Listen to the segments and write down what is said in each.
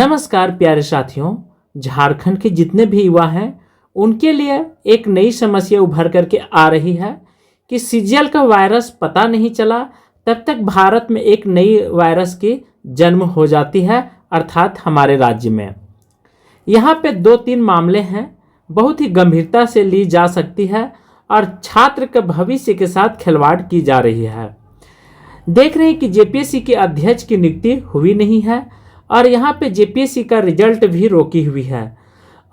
नमस्कार प्यारे साथियों। झारखंड के जितने भी युवा हैं उनके लिए एक नई समस्या उभर करके आ रही है कि सीजीएल का वायरस पता नहीं चला तब तक भारत में एक नई वायरस की जन्म हो जाती है, अर्थात हमारे राज्य में। यहाँ पे 2-3 मामले हैं, बहुत ही गंभीरता से ली जा सकती है और छात्र के भविष्य के साथ खिलवाड़ की जा रही है। देख रहे हैं कि जेपीएससी के अध्यक्ष की नियुक्ति हुई नहीं है और यहाँ पे जेपीएससी का रिजल्ट भी रोकी हुई है।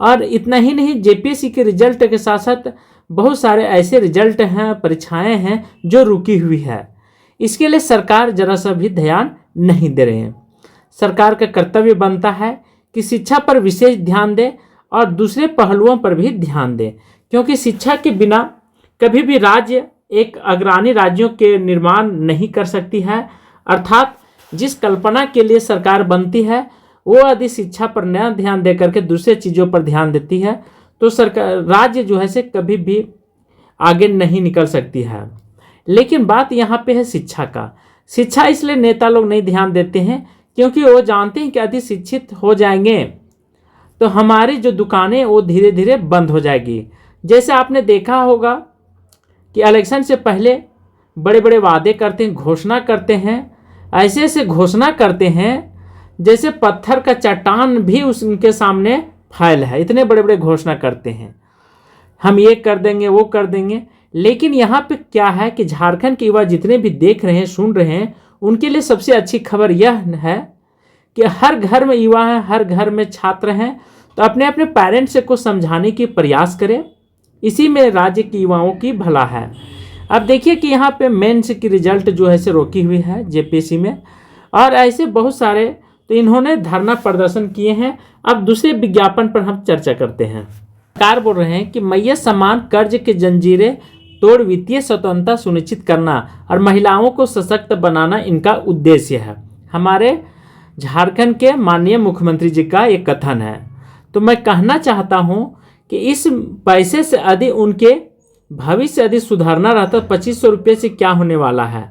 और इतना ही नहीं, जेपीएससी के रिजल्ट के साथ साथ बहुत सारे ऐसे रिजल्ट हैं, परीक्षाएं हैं जो रुकी हुई है। इसके लिए सरकार जरा सा भी ध्यान नहीं दे रहे हैं। सरकार का कर्तव्य बनता है कि शिक्षा पर विशेष ध्यान दे और दूसरे पहलुओं पर भी ध्यान दे, क्योंकि शिक्षा के बिना कभी भी राज्य एक अग्रणी राज्यों के निर्माण नहीं कर सकती है। अर्थात जिस कल्पना के लिए सरकार बनती है वो यदि शिक्षा पर नया ध्यान दे करके दूसरे चीज़ों पर ध्यान देती है तो सरकार राज्य जो है से कभी भी आगे नहीं निकल सकती है। लेकिन बात यहाँ पे है शिक्षा का। शिक्षा इसलिए नेता लोग नहीं ध्यान देते हैं क्योंकि वो जानते हैं कि यदि शिक्षित हो जाएंगे तो हमारी जो दुकानें वो धीरे धीरे बंद हो जाएगी। जैसे आपने देखा होगा कि इलेक्शन से पहले बड़े बड़े वादे करते हैं, घोषणा करते हैं, ऐसे ऐसे घोषणा करते हैं जैसे पत्थर का चट्टान भी उनके सामने फाइल है। इतने बड़े बड़े घोषणा करते हैं, हम ये कर देंगे वो कर देंगे। लेकिन यहाँ पे क्या है कि झारखंड के युवा जितने भी देख रहे हैं, सुन रहे हैं, उनके लिए सबसे अच्छी खबर यह है कि हर घर में युवा हैं, हर घर में छात्र हैं। तो अपने अपने पेरेंट्स को समझाने की प्रयास करें, इसी में राज्य के युवाओं की भला है। अब देखिए कि यहाँ पे मेंस की रिजल्ट जो है से रोकी हुई है जेपीएससी में, और ऐसे बहुत सारे तो इन्होंने धरना प्रदर्शन किए हैं। अब दूसरे विज्ञापन पर हम चर्चा करते हैं। सरकार बोल रहे हैं कि मैया समान कर्ज के जंजीरें तोड़ वित्तीय स्वतंत्रता सुनिश्चित करना और महिलाओं को सशक्त बनाना इनका उद्देश्य है। हमारे झारखंड के माननीय मुख्यमंत्री जी का एक कथन है। तो मैं कहना चाहता हूँ कि इस पैसे से यदि उनके भविष्य यदि सुधारना रहता 2500 रुपये से क्या होने वाला है।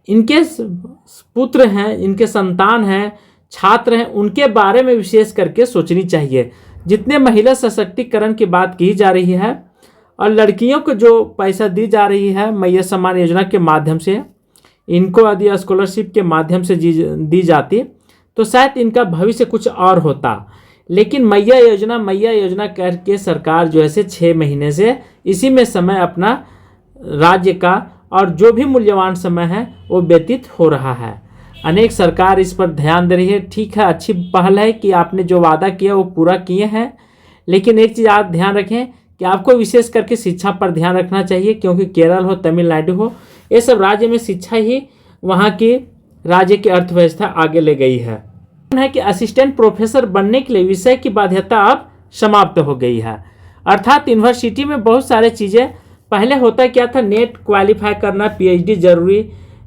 इनके पुत्र हैं, इनके संतान हैं, छात्र हैं, उनके बारे में विशेष करके सोचनी चाहिए। जितने महिला सशक्तिकरण की बात की जा रही है और लड़कियों को जो पैसा दी जा रही है मैया सम्मान योजना के माध्यम से, इनको यदि स्कॉलरशिप के माध्यम से दी जाती तो शायद इनका भविष्य कुछ और होता। लेकिन मैया योजना करके सरकार जो है से 6 महीने से इसी में समय अपना राज्य का और जो भी मूल्यवान समय है वो व्यतीत हो रहा है। अनेक सरकार इस पर ध्यान दे रही है। ठीक है, अच्छी पहल है कि आपने जो वादा किया वो पूरा किए हैं। लेकिन एक चीज़ आप ध्यान रखें कि आपको विशेष करके शिक्षा पर ध्यान रखना चाहिए, क्योंकि केरल हो, तमिलनाडु हो, ये सब राज्य में शिक्षा ही वहाँ की राज्य की अर्थव्यवस्था आगे ले गई है कि असिस्टेंट प्रोफेसर बनने के लिए विषय की बाध्यता अब समाप्त हो गई है। अर्थात यूनिवर्सिटी में बहुत सारे चीज़ें पहले होता क्या था, नेट क्वालिफाई करना, पीएचडी जरूरी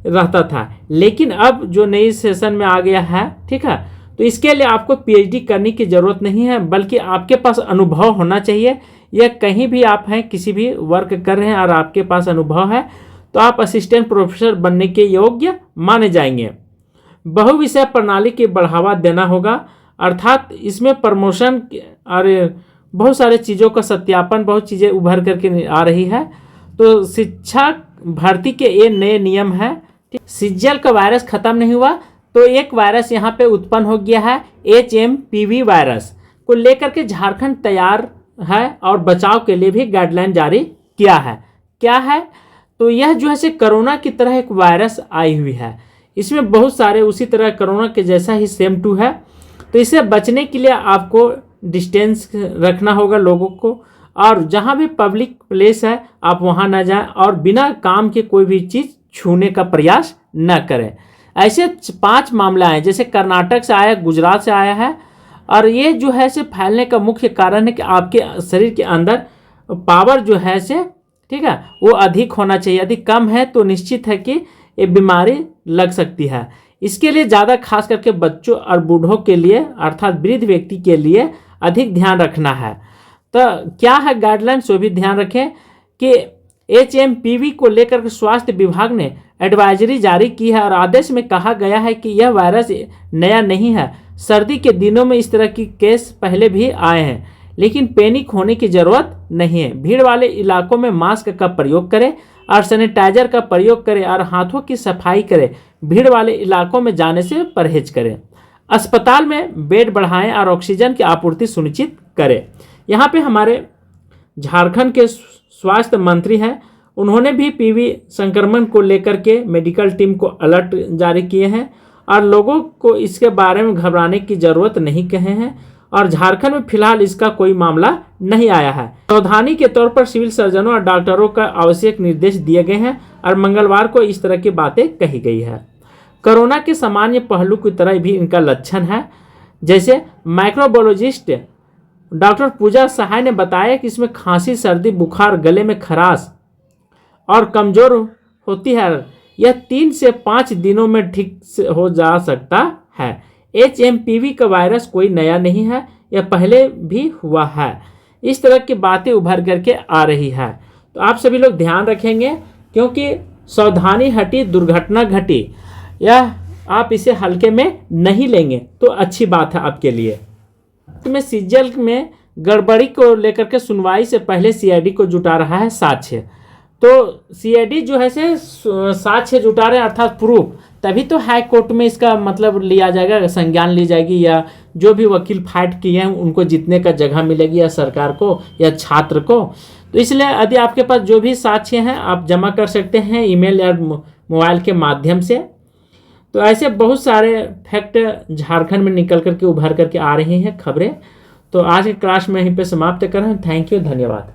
रहता था। लेकिन अब जो नई सेशन में आ गया है, ठीक है, तो इसके लिए आपको पीएचडी करने की ज़रूरत नहीं है, बल्कि आपके पास अनुभव होना चाहिए। या कहीं भी आप हैं, किसी भी वर्क कर रहे हैं और आपके पास अनुभव है तो आप असिस्टेंट प्रोफेसर बनने के योग्य माने जाएंगे। बहुविषय प्रणाली की बढ़ावा देना होगा, अर्थात इसमें प्रमोशन और बहुत सारे चीज़ों का सत्यापन, बहुत चीज़ें उभर करके आ रही है। तो शिक्षा भर्ती के ये नए नियम है। सीजीएल का वायरस खत्म नहीं हुआ तो एक वायरस यहाँ पे उत्पन्न हो गया है। HMPV वायरस को लेकर के झारखंड तैयार है और बचाव के लिए भी गाइडलाइन जारी किया है। क्या है तो यह जो है से कोरोना की तरह एक वायरस आई हुई है। इसमें बहुत सारे उसी तरह कोरोना के जैसा ही सेम टू है। तो इससे बचने के लिए आपको डिस्टेंस रखना होगा लोगों को, और जहाँ भी पब्लिक प्लेस है आप वहाँ ना जाएं और बिना काम के कोई भी चीज़ छूने का प्रयास न करें। ऐसे 5 मामले आए, जैसे कर्नाटक से आया, गुजरात से आया है, और ये जो है से फैलने का मुख्य कारण है कि आपके शरीर के अंदर पावर जो है से, ठीक है, वो अधिक होना चाहिए। यदि कम है तो निश्चित है कि ये बीमारी लग सकती है। इसके लिए ज़्यादा खास करके बच्चों और बूढ़ों के लिए, अर्थात वृद्ध व्यक्ति के लिए अधिक ध्यान रखना है। तो क्या है गाइडलाइंस, वो भी ध्यान रखें कि HMPV को लेकर के स्वास्थ्य विभाग ने एडवाइजरी जारी की है और आदेश में कहा गया है कि यह वायरस नया नहीं है, सर्दी के दिनों में इस तरह की केस पहले भी आए हैं, लेकिन पैनिक होने की ज़रूरत नहीं है। भीड़ वाले इलाकों में मास्क का प्रयोग करें और सैनिटाइजर का प्रयोग करें और हाथों की सफाई करें। भीड़ वाले इलाकों में जाने से परहेज करें। अस्पताल में बेड बढ़ाएं और ऑक्सीजन की आपूर्ति सुनिश्चित करें। यहाँ पे हमारे झारखंड के स्वास्थ्य मंत्री हैं, उन्होंने भी पीवी संक्रमण को लेकर के मेडिकल टीम को अलर्ट जारी किए हैं और लोगों को इसके बारे में घबराने की ज़रूरत नहीं कहे हैं और झारखंड में फिलहाल इसका कोई मामला नहीं आया है। सावधानी के तौर पर सिविल सर्जनों और डॉक्टरों का आवश्यक निर्देश दिए गए हैं और मंगलवार को इस तरह की बातें कही गई है। कोरोना के सामान्य पहलू की तरह भी इनका लक्षण है, जैसे माइक्रोबायोलॉजिस्ट डॉक्टर पूजा सहाय ने बताया कि इसमें खांसी, सर्दी, बुखार, गले में खराश और कमजोर होती है। यह 3 से 5 दिनों में ठीक से हो जा सकता है। HMPV का वायरस कोई नया नहीं है, यह पहले भी हुआ है। इस तरह की बातें उभर करके आ रही है, तो आप सभी लोग ध्यान रखेंगे, क्योंकि सावधानी हटी दुर्घटना घटी। यह आप इसे हल्के में नहीं लेंगे तो अच्छी बात है आपके लिए। में सीजीएल में गड़बड़ी को लेकर के सुनवाई से पहले CID को जुटा रहा है साक्ष्य। तो CID जो है से साक्ष्य जुटा रहे हैं, अर्थात प्रूफ, तभी तो हाई कोर्ट में इसका मतलब लिया जाएगा, संज्ञान ली जाएगी, या जो भी वकील फाइट किए हैं उनको जीतने का जगह मिलेगी, या सरकार को या छात्र को। तो इसलिए यदि आपके पास जो भी साक्ष्य हैं आप जमा कर सकते हैं ईमेल या मोबाइल के माध्यम से। तो ऐसे बहुत सारे फैक्ट झारखंड में निकल करके उभर करके आ रही हैं खबरें। तो आज की क्लास में यहीं पे समाप्त कर रहे हैं। थैंक यू, धन्यवाद।